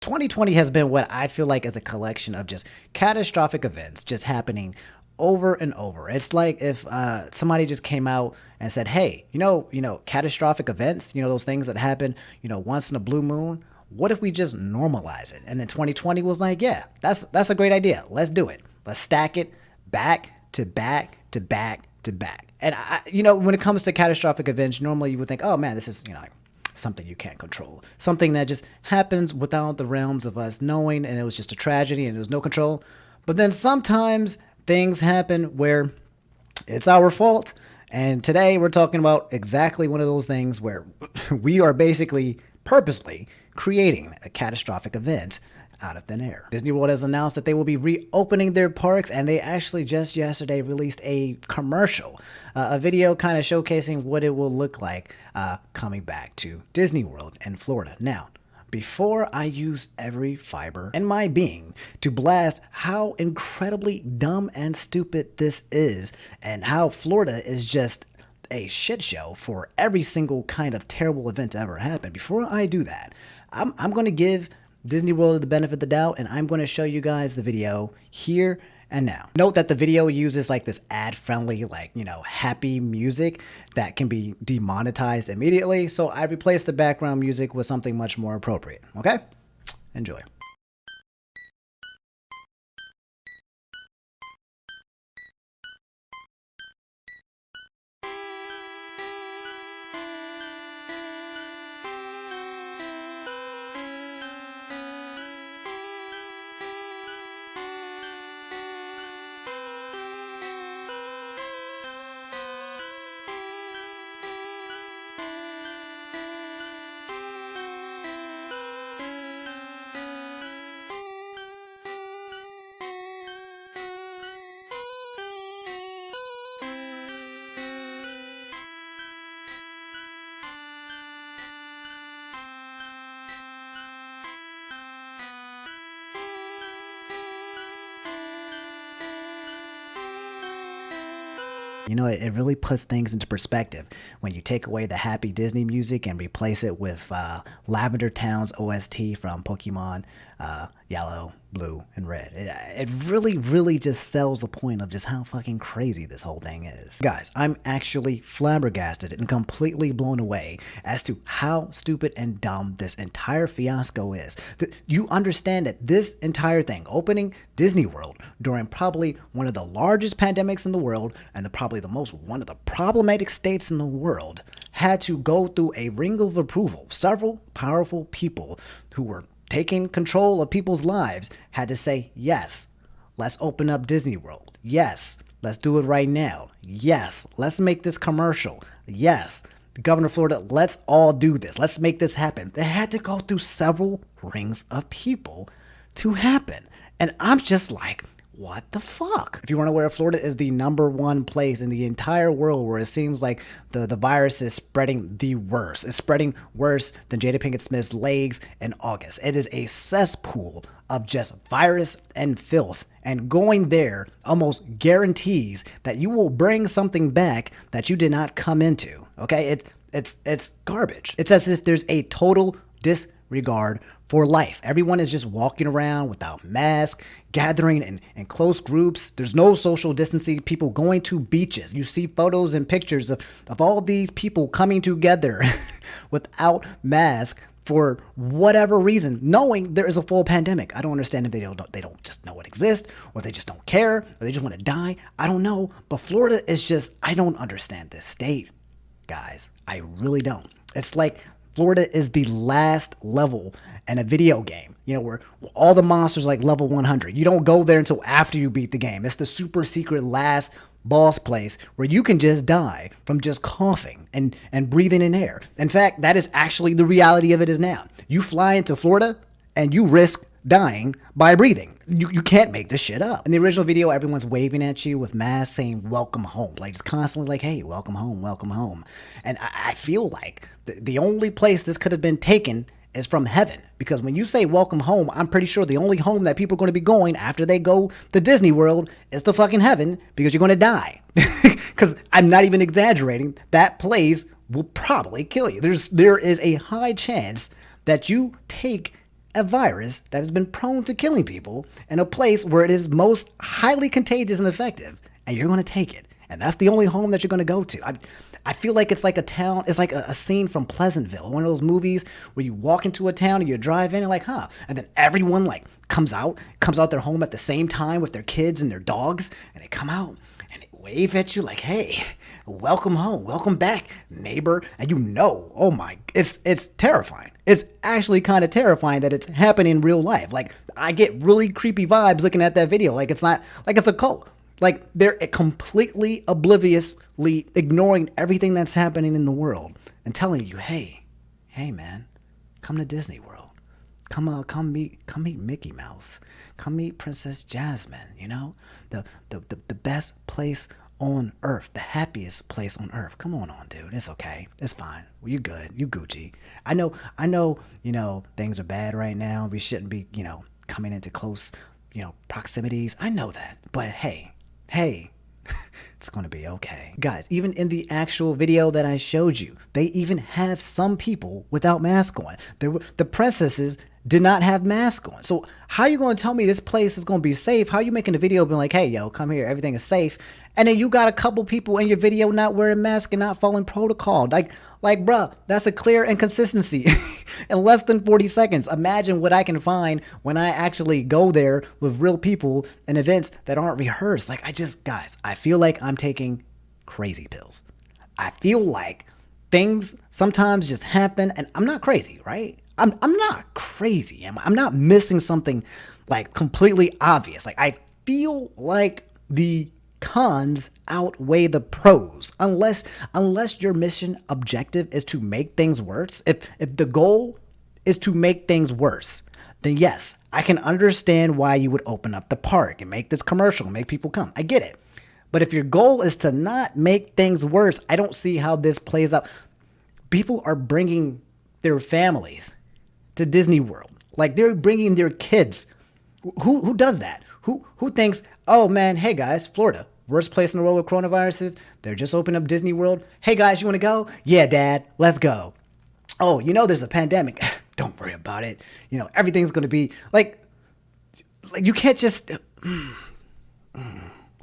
2020 has been what I feel like is a collection of just catastrophic events just happening over and over. It's like if somebody just came out and said, "Hey, catastrophic events, those things that happen, once in a blue moon. What if we just normalize it?" And then 2020 was like, "Yeah, that's a great idea. Let's do it. Let's stack it back to back to back to back." And when it comes to catastrophic events, normally you would think, "Oh man, this is something you can't control. Something that just happens without the realms of us knowing, and it was just a tragedy and there was no control." But then sometimes things happen where it's our fault. And today we're talking about exactly one of those things where we are basically purposely creating a catastrophic event out of thin air. Disney World has announced that they will be reopening their parks, and they actually just yesterday released a commercial, a video kind of showcasing what it will look like coming back to Disney World in Florida. Now, before I use every fiber in my being to blast how incredibly dumb and stupid this is, and how Florida is just a shit show for every single kind of terrible event to ever happen, before I do that, I'm going to give Disney World the benefit of the doubt, and I'm going to show you guys the video here and now. Note that the video uses like this ad-friendly, happy music that can be demonetized immediately, so I replaced the background music with something much more appropriate. Okay? Enjoy. It really puts things into perspective when you take away the happy Disney music and replace it with Lavender Town's OST from Pokemon Yellow, Blue, and Red. It really, really just sells the point of just how fucking crazy this whole thing is. Guys, I'm actually flabbergasted and completely blown away as to how stupid and dumb this entire fiasco is. You understand that this entire thing, opening Disney World during probably one of the largest pandemics in the world and probably one of the problematic states in the world, had to go through a ring of approval. Several powerful people who were taking control of people's lives had to say, yes, let's open up Disney World. Yes, let's do it right now. Yes, let's make this commercial. Yes, Governor of Florida, let's all do this. Let's make this happen. They had to go through several rings of people to happen. And I'm just like, what the fuck? If you weren't aware, Florida is the #1 place in the entire world where it seems like the virus is spreading the worst. It's spreading worse than Jada Pinkett Smith's legs in August. It is a cesspool of just virus and filth. And going there almost guarantees that you will bring something back that you did not come into. Okay? It's garbage. It's as if there's a total disregard for life. Everyone is just walking around without masks, gathering in close groups. There's no social distancing. People going to beaches. You see photos and pictures of all these people coming together without masks for whatever reason, knowing there is a full pandemic. I don't understand if they don't just know it exists, or they just don't care, or they just want to die. I don't know. But Florida is just, I don't understand this state, guys. I really don't. It's like Florida is the last level in a video game, where all the monsters are like level 100. You don't go there until after you beat the game. It's the super secret last boss place where you can just die from just coughing and breathing in air. In fact, that is actually the reality of it is now. You fly into Florida and you risk dying by breathing. You can't make this shit up. In the original video, everyone's waving at you with masks saying welcome home, like just constantly like, hey, welcome home, welcome home. And I feel like the only place this could have been taken is from heaven, because when you say welcome home, I'm pretty sure the only home that people are going to be going after they go to Disney World is to fucking heaven, because you're going to die. Because I'm not even exaggerating, that place will probably kill you. There is a high chance that you take a virus that has been prone to killing people in a place where it is most highly contagious and effective, and you're going to take it. And that's the only home that you're going to go to. I feel like it's like a town, it's like a scene from Pleasantville, one of those movies where you walk into a town and you drive in and like, huh, and then everyone like comes out their home at the same time with their kids and their dogs, and they come out and they wave at you like, hey, welcome home, welcome back, neighbor. And oh my, it's terrifying. It's actually kind of terrifying that it's happening in real life. Like, I get really creepy vibes looking at that video. Like, it's not, like it's a cult. Like, they're completely obliviously ignoring everything that's happening in the world and telling you, hey, man, come to Disney World. Come meet Mickey Mouse. Come meet Princess Jasmine, the best place on earth, the happiest place on earth. Come on, dude. It's okay. It's fine. Well, you good. You Gucci. I know, things are bad right now. We shouldn't be, coming into close, proximities. I know that. But hey, it's going to be okay. Guys, even in the actual video that I showed you, they even have some people without masks on. The princesses did not have masks on. So how you going to tell me this place is going to be safe? How you making a video being like, hey, yo, come here, everything is safe, and then you got a couple people in your video not wearing masks and not following protocol? Like, bruh, that's a clear inconsistency in less than 40 seconds. Imagine what I can find when I actually go there with real people and events that aren't rehearsed. Like, guys, I feel like I'm taking crazy pills. I feel like things sometimes just happen, and I'm not crazy, right? I'm not crazy. I'm not missing something like completely obvious. Like, I feel like the cons outweigh the pros, unless your mission objective is to make things worse. If the goal is to make things worse, then yes, I can understand why you would open up the park and make this commercial and make people come. I get it. But if your goal is to not make things worse, I don't see how this plays out. People are bringing their families to Disney World. Like, they're bringing their kids. Who does that? Who thinks, oh man, hey guys, Florida, worst place in the world with coronaviruses. They're just opening up Disney World. Hey guys, you want to go? Yeah, Dad, let's go. Oh, there's a pandemic. Don't worry about it. Everything's going to be like you can't just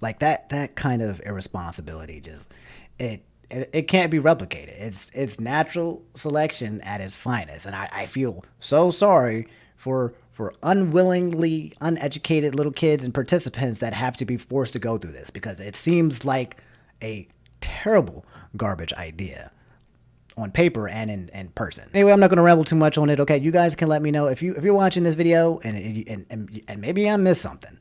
like that kind of irresponsibility. Just it can't be replicated. It's natural selection at its finest. And I feel so sorry for unwillingly uneducated little kids and participants that have to be forced to go through this, because it seems like a terrible garbage idea on paper and in person. Anyway, I'm not going to ramble too much on it. Okay, you guys can let me know if you're watching this video and maybe I missed something.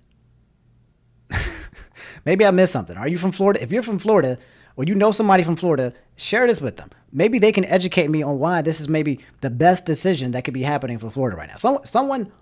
Maybe I missed something. Are you from Florida? If you're from Florida, or somebody from Florida, share this with them. Maybe they can educate me on why this is maybe the best decision that could be happening for Florida right now. Someone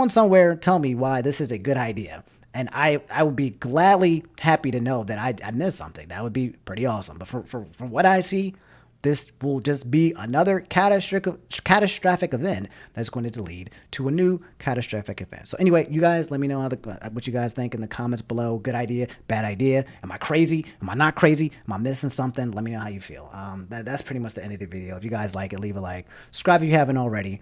somewhere tell me why this is a good idea. And I would be gladly happy to know that I missed something. That would be pretty awesome. But from what I see, this will just be another catastrophic event that's going to lead to a new catastrophic event. So anyway, you guys, let me know what you guys think in the comments below. Good idea, bad idea. Am I crazy? Am I not crazy? Am I missing something? Let me know how you feel. That's pretty much the end of the video. If you guys like it, leave a like. Subscribe if you haven't already.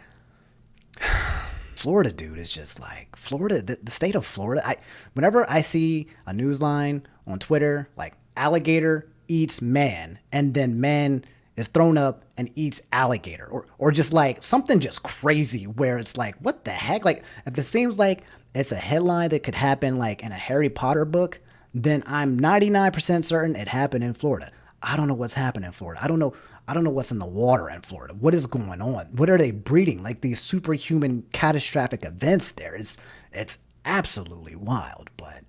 Florida, dude, is just like Florida. The state of Florida. Whenever I see a news line on Twitter like alligator eats man, and then man is thrown up and eats alligator, or just like something just crazy where it's like, what the heck? Like, if it seems like it's a headline that could happen like in a Harry Potter book, then I'm 99% certain it happened in Florida. I don't know what's happening in Florida. I don't know what's in the water in Florida. What is going on? What are they breeding? Like these superhuman catastrophic events there. It's absolutely wild, but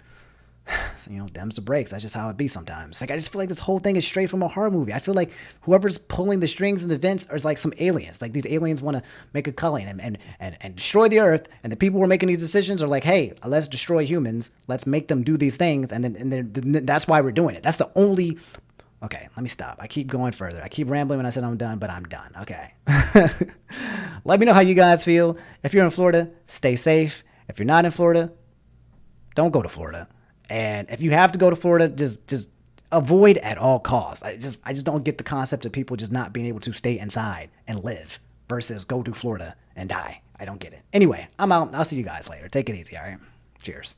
them's the breaks. That's just how it be sometimes. Like, I just feel like this whole thing is straight from a horror movie. I feel like whoever's pulling the strings and events is like some aliens. Like, these aliens want to make a culling and destroy the earth. And the people who are making these decisions are like, hey, let's destroy humans. Let's make them do these things. And then that's why we're doing it. That's the only... Okay, let me stop. I keep going further. I keep rambling when I said I'm done, but I'm done. Okay. Let me know how you guys feel. If you're in Florida, stay safe. If you're not in Florida, don't go to Florida. And if you have to go to Florida, just avoid at all costs. I just don't get the concept of people just not being able to stay inside and live versus go to Florida and die. I don't get it. Anyway, I'm out. I'll see you guys later. Take it easy, all right? Cheers.